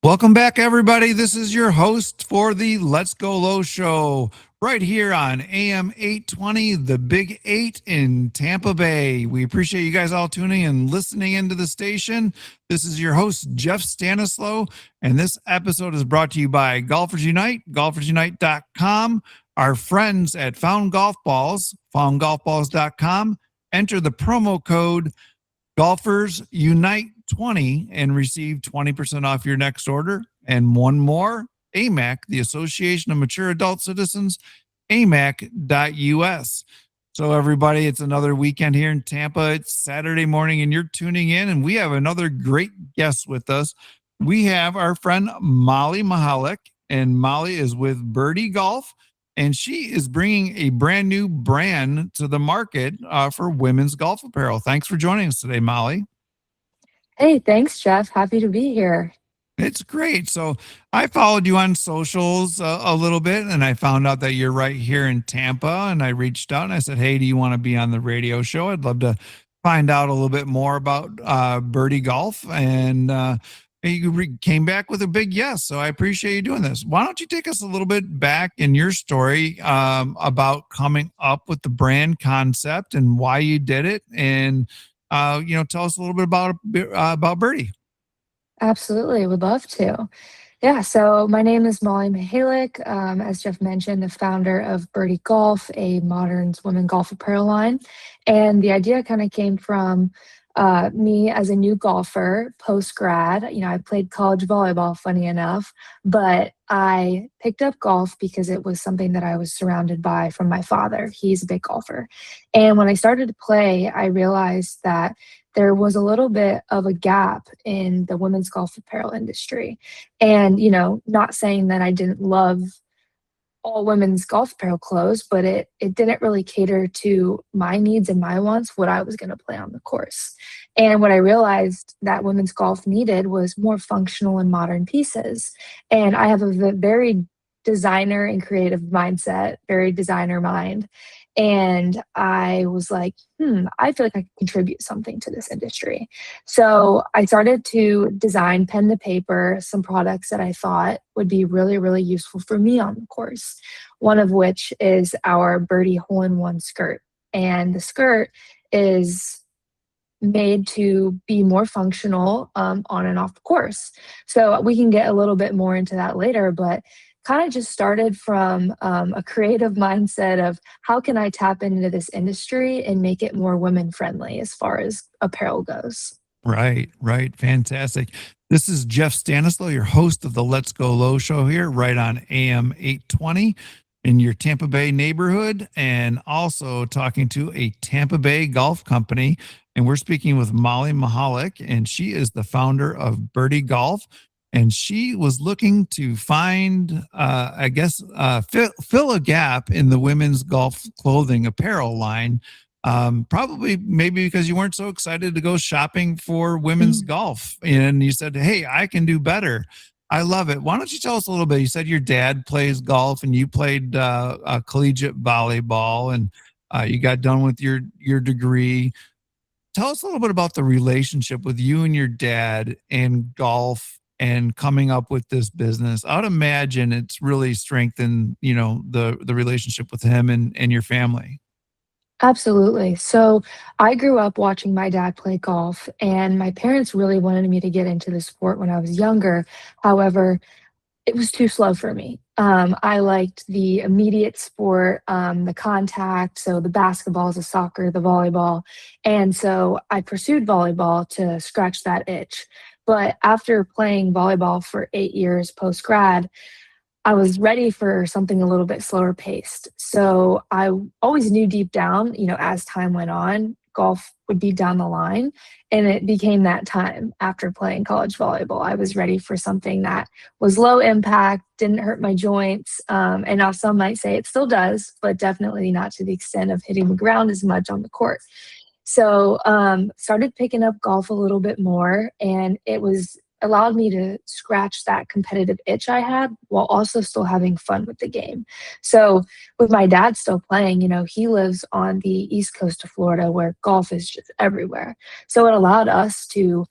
Welcome back, everybody. This is your host for the Let's Go Low show right here on AM 820, the Big 8 in Tampa Bay. We appreciate you guys all tuning and listening into the station. This is your host, Jeff Stanislow, and this episode is brought to you by Golfers Unite, golfersunite.com, our friends at Found Golf Balls, foundgolfballs.com. Enter the promo code Golfers Unite 20 and receive 20% off your next order. And one more, AMAC, the Association of Mature Adult Citizens, amac.us. So everybody, it's another weekend here in Tampa. It's Saturday morning and you're tuning in, and we have another great guest with us. We have our friend Molly Mahalik, and Molly is with Bherdy Golf, and she is bringing a brand new brand to the market for women's golf apparel. Thanks for joining us today, Molly. Hey, thanks, Jeff. Happy to be here. It's great. So I followed you on socials a little bit, and I found out that you're right here in Tampa, and I reached out and I said, hey, do you want to be on the radio show? I'd love to find out a little bit more about Bherdy Golf. And you came back with a big yes. So I appreciate you doing this. Why don't you take us a little bit back in your story about coming up with the brand concept and why you did it, and tell us a little bit about Bherdy. Absolutely. Would love to. Yeah. So my name is Molly Mahalik. As Jeff mentioned, the founder of Bherdy Golf, a modern women golf apparel line. And the idea kind of came from me as a new golfer post-grad. I played college volleyball, funny enough, but I picked up golf because it was something that I was surrounded by from my father. He's a big golfer. And when I started to play, I realized that there was a little bit of a gap in the women's golf apparel industry. And, not saying that I didn't love all women's golf apparel clothes, but it didn't really cater to my needs and my wants, what I was going to play on the course. And what I realized that women's golf needed was more functional and modern pieces. And I have a very designer and creative mindset, very designer mind. And I was like, I feel like I can contribute something to this industry. So I started to design pen to paper some products that I thought would be really, really useful for me on the course. One of which is our Bherdy hole-in-one skirt. And the skirt is made to be more functional on and off the course. So we can get a little bit more into that later, but kind of just started from a creative mindset of how can I tap into this industry and make it more women friendly as far as apparel goes. Right. Fantastic. This is Jeff Stanislow, your host of the Let's Go Low show here, right on AM 820 in your Tampa Bay neighborhood, and also talking to a Tampa Bay golf company. And we're speaking with Molly Mahalik, and she is the founder of Bherdy Golf. And she was looking to find, fill a gap in the women's golf clothing apparel line. Maybe because you weren't so excited to go shopping for women's golf. And you said, hey, I can do better. I love it. Why don't you tell us a little bit? You said your dad plays golf and you played collegiate volleyball, and you got done with your degree. Tell us a little bit about the relationship with you and your dad and golf and coming up with this business. I would imagine it's really strengthened, the relationship with him and your family. Absolutely. So I grew up watching my dad play golf, and my parents really wanted me to get into the sport when I was younger. However, it was too slow for me. I liked the immediate sport, the contact, so the basketballs, the soccer, the volleyball. And so I pursued volleyball to scratch that itch. But after playing volleyball for 8 years post-grad, I was ready for something a little bit slower paced. So I always knew deep down, as time went on, golf would be down the line. And it became that time after playing college volleyball. I was ready for something that was low impact, didn't hurt my joints. And now some might say it still does, but definitely not to the extent of hitting the ground as much on the court. So started picking up golf a little bit more, and it allowed me to scratch that competitive itch I had while also still having fun with the game. So with my dad still playing, he lives on the east coast of Florida where golf is just everywhere. So it allowed us to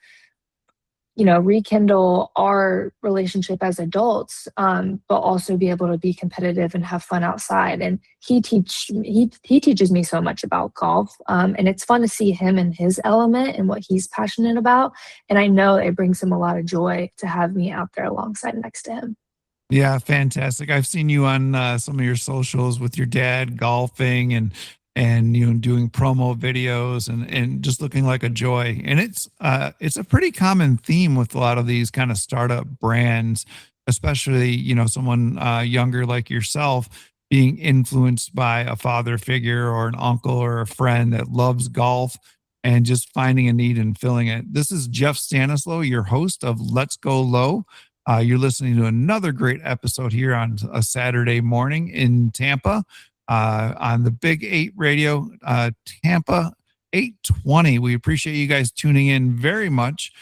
rekindle our relationship as adults, but also be able to be competitive and have fun outside. And he teaches me so much about golf, and it's fun to see him in his element and what he's passionate about. And I know it brings him a lot of joy to have me out there alongside next to him. Yeah, fantastic. I've seen you on some of your socials with your dad golfing and doing promo videos and just looking like a joy. And it's a pretty common theme with a lot of these kind of startup brands, especially someone younger like yourself being influenced by a father figure or an uncle or a friend that loves golf and just finding a need and filling it. This is Jeff Stanislow, your host of Let's Go Low. You're listening to another great episode here on a Saturday morning in Tampa on the Big 8 Radio, Tampa 820. We appreciate you guys tuning in very much.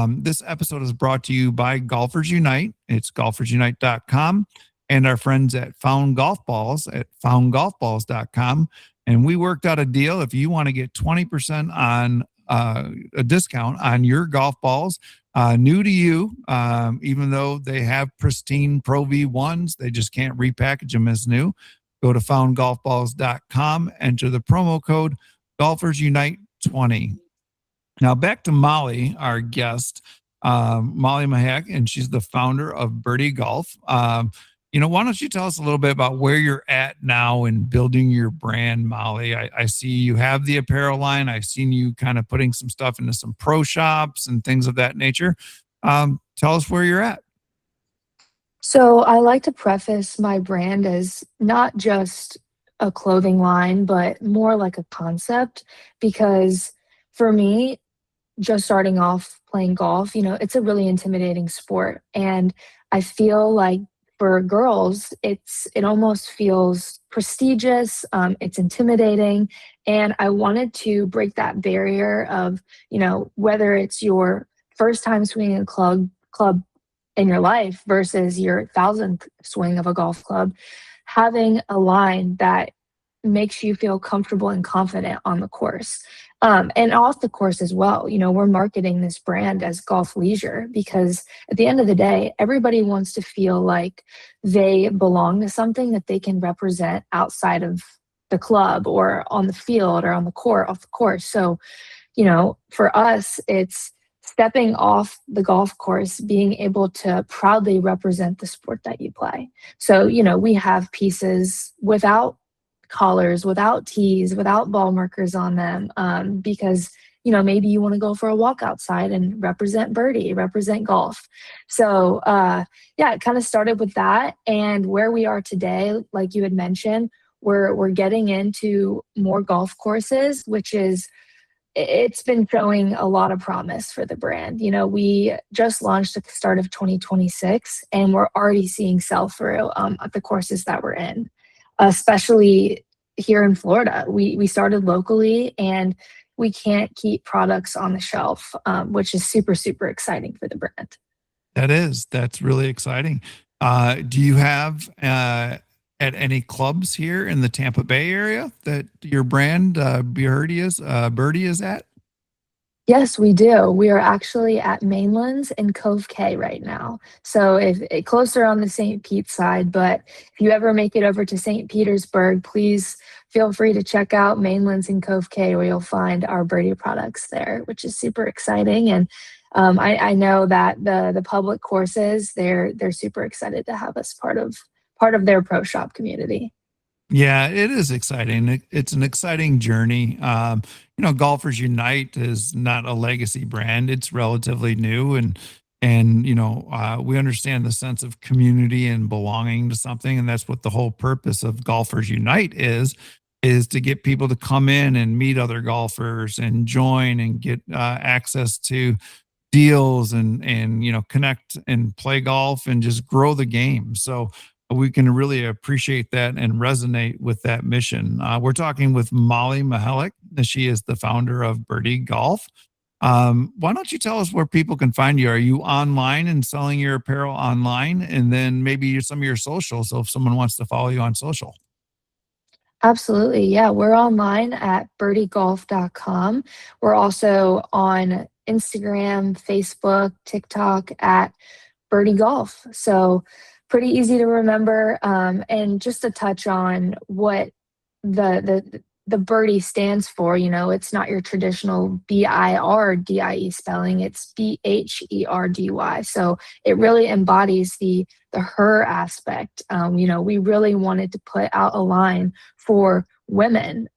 This episode is brought to you by Golfers Unite. It's golfersunite.com and our friends at Found Golf Balls at foundgolfballs.com. And we worked out a deal. If you want to get 20% on a discount on your golf balls, new to you, even though they have pristine Pro V1s, they just can't repackage them as new. Go to foundgolfballs.com, enter the promo code Golfers Unite 20. Now back to Molly, our guest, Molly Mahek, and she's the founder of Bherdy Golf. Why don't you tell us a little bit about where you're at now in building your brand, Molly? I see you have the apparel line. I've seen you kind of putting some stuff into some pro shops and things of that nature. Tell us where you're at. So I like to preface my brand as not just a clothing line, but more like a concept, because for me, just starting off playing golf, it's a really intimidating sport. And I feel like for girls, it almost feels prestigious, it's intimidating. And I wanted to break that barrier of, whether it's your first time swinging a club in your life versus your thousandth swing of a golf club, having a line that makes you feel comfortable and confident on the course. And off the course as well. We're marketing this brand as golf leisure because at the end of the day, everybody wants to feel like they belong to something that they can represent outside of the club or on the field or on the court, off the course. So, for us, it's stepping off the golf course, being able to proudly represent the sport that you play. So, we have pieces without collars, without tees, without ball markers on them, because maybe you want to go for a walk outside and represent birdie, represent golf. So it kind of started with that, and where we are today, like you had mentioned, we're getting into more golf courses, which is it's been showing a lot of promise for the brand. We just launched at the start of 2026, and we're already seeing sell through at the courses that we're in, especially here in Florida. We started locally, and we can't keep products on the shelf, which is super, super exciting for the brand. That's really exciting. Do you have at any clubs here in the Tampa Bay area that your brand Bherdy is at? Yes, we do. We are actually at Mainlands and Cove K right now. So if closer on the St. Pete side, but if you ever make it over to St. Petersburg, please feel free to check out Mainlands and Cove K, where you'll find our Bherdy products there, which is super exciting. And I know that the public courses, they're super excited to have us part of their pro shop community. Yeah, it is exciting. It's an exciting journey. Golfers Unite is not a legacy brand. It's relatively new, and we understand the sense of community and belonging to something, and that's what the whole purpose of Golfers Unite is to get people to come in and meet other golfers and join and get access to deals and connect and play golf and just grow the game. So we can really appreciate that and resonate with that mission. We're talking with Molly Mahek. She is the founder of Bherdy Golf. Why don't you tell us where people can find you? Are you online and selling your apparel online? And then maybe some of your socials, so if someone wants to follow you on social. Absolutely. Yeah, we're online at birdygolf.com. We're also on Instagram, Facebook, TikTok at Bherdy Golf. So pretty easy to remember. And just to touch on what the Birdie stands for, it's not your traditional BIRDIE spelling, it's BHERDY. So it really embodies the her aspect. We really wanted to put out a line for women,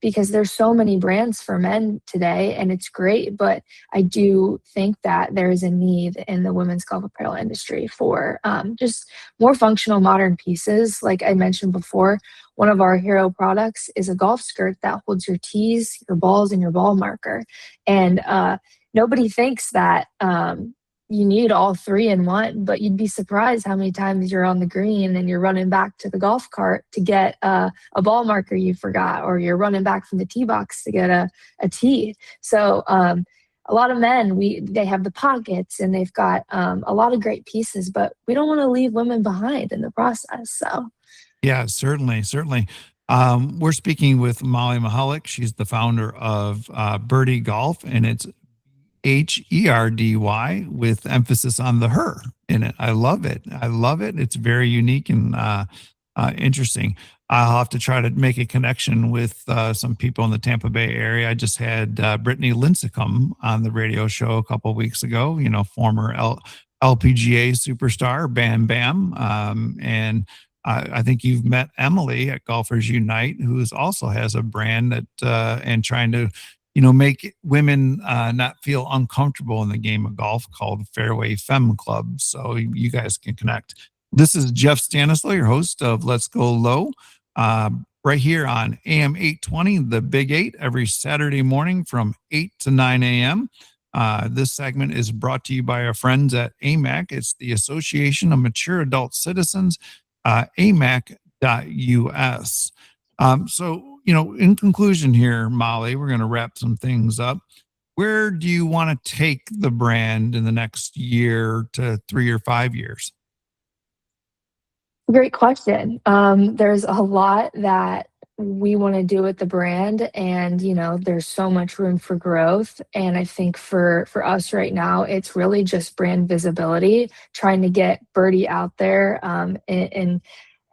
because there's so many brands for men today, and it's great, but I do think that there is a need in the women's golf apparel industry for just more functional modern pieces. Like I mentioned before, one of our hero products is a golf skirt that holds your tees, your balls, and your ball marker. And nobody thinks that you need all three in one, but you'd be surprised how many times you're on the green and you're running back to the golf cart to get a ball marker you forgot, or you're running back from the tee box to get a tee. So a lot of men, they have the pockets and they've got a lot of great pieces, but we don't want to leave women behind in the process. So Yeah, certainly, certainly. We're speaking with Molly Mahalik. She's the founder of Bherdy Golf, and it's HERDY with emphasis on the her in it. I love it. I love it. It's very unique and interesting. I'll have to try to make a connection with some people in the Tampa Bay area. I just had Brittany Lincecum on the radio show a couple of weeks ago, former LPGA superstar, Bam Bam. And I think you've met Emily at Golfers Unite, who also has a brand that and trying to make women not feel uncomfortable in the game of golf, called Fairway Femme Club. So you guys can connect. This is Jeff Stanislaw, your host of Let's Go Low, right here on AM 820, the Big 8, every Saturday morning from 8 to 9 a.m. This segment is brought to you by our friends at AMAC. It's the Association of Mature Adult Citizens, amac.us. So, in conclusion here, Molly, we're going to wrap some things up. Where do you want to take the brand in the next year to 3 or 5 years? great question. There's a lot that we want to do with the brand, and there's so much room for growth. And I think for us right now, it's really just brand visibility, trying to get Bherdy out there, and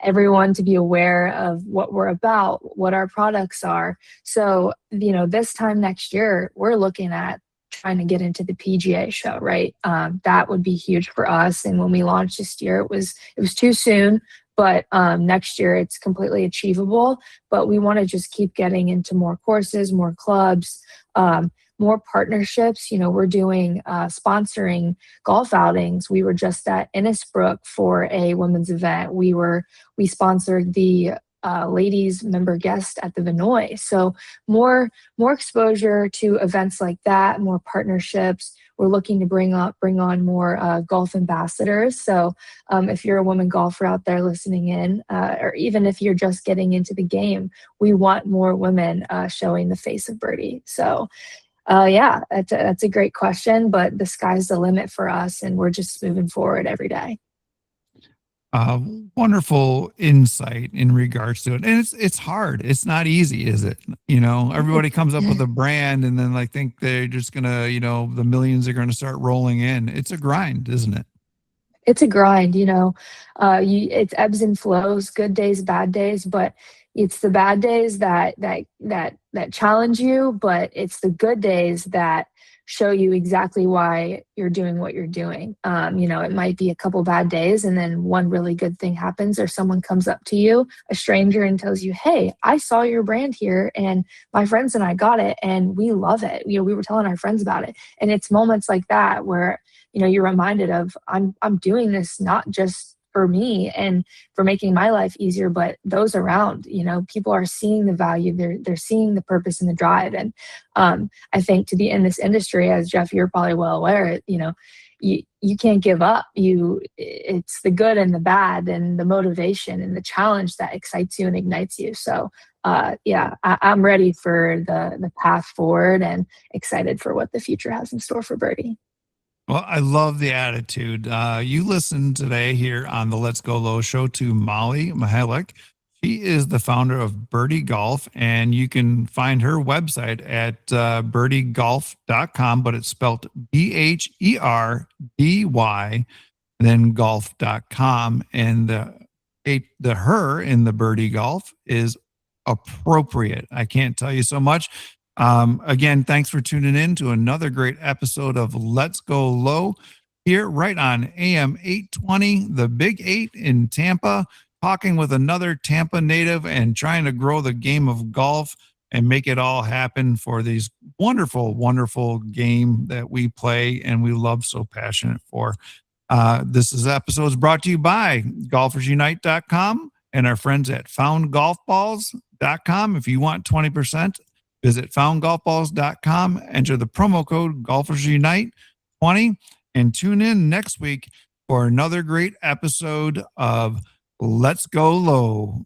everyone to be aware of what we're about, what our products are. So, this time next year, we're looking at trying to get into the PGA show, right? That would be huge for us. And when we launched this year, it was too soon, but next year it's completely achievable. But we want to just keep getting into more courses, more clubs, more partnerships. We're doing sponsoring golf outings. We were just at Innisbrook for a women's event. We sponsored the ladies member guest at the Vinoy. So more exposure to events like that, more partnerships. We're looking to bring on more golf ambassadors. So if you're a woman golfer out there listening in, or even if you're just getting into the game, we want more women showing the face of Bherdy. So yeah, that's a great question, but the sky's the limit for us, and we're just moving forward every day. Wonderful insight in regards to it. And it's hard. It's not easy, is it? Everybody comes up with a brand and then think they're just gonna, the millions are gonna start rolling in. It's a grind, isn't it? It's a grind, it's ebbs and flows, good days, bad days, but it's the bad days that challenge you, but it's the good days that show you exactly why you're doing what you're doing. It might be a couple bad days and then one really good thing happens, or someone comes up to you, a stranger, and tells you, "Hey, I saw your brand here and my friends and I got it and we love it. We were telling our friends about it." And it's moments like that where, you're reminded of, I'm doing this not just for me and for making my life easier, but those around. People are seeing the value, they're seeing the purpose and the drive. And I think to be in this industry, as Jeff, you're probably well aware, you can't give up. It's the good and the bad and the motivation and the challenge that excites you and ignites you. So yeah, I'm ready for the path forward and excited for what the future has in store for Bherdy. Well, I love the attitude. You listened today here on the Let's Go Low show to Molly Mahalik. She is the founder of Bherdy Golf, and you can find her website at bherdygolf.com, but it's spelled Bherdy, then golf.com. And the her in the Bherdy Golf is appropriate. I can't tell you so much. Again, thanks for tuning in to another great episode of Let's Go Low here right on AM 820, the Big 8 in Tampa, talking with another Tampa native and trying to grow the game of golf and make it all happen for these wonderful, wonderful game that we play and we love so passionate for. This episode is brought to you by golfersunite.com and our friends at foundgolfballs.com. If you want 20%, visit foundgolfballs.com, enter the promo code golfersunite20, and tune in next week for another great episode of Let's Go Low.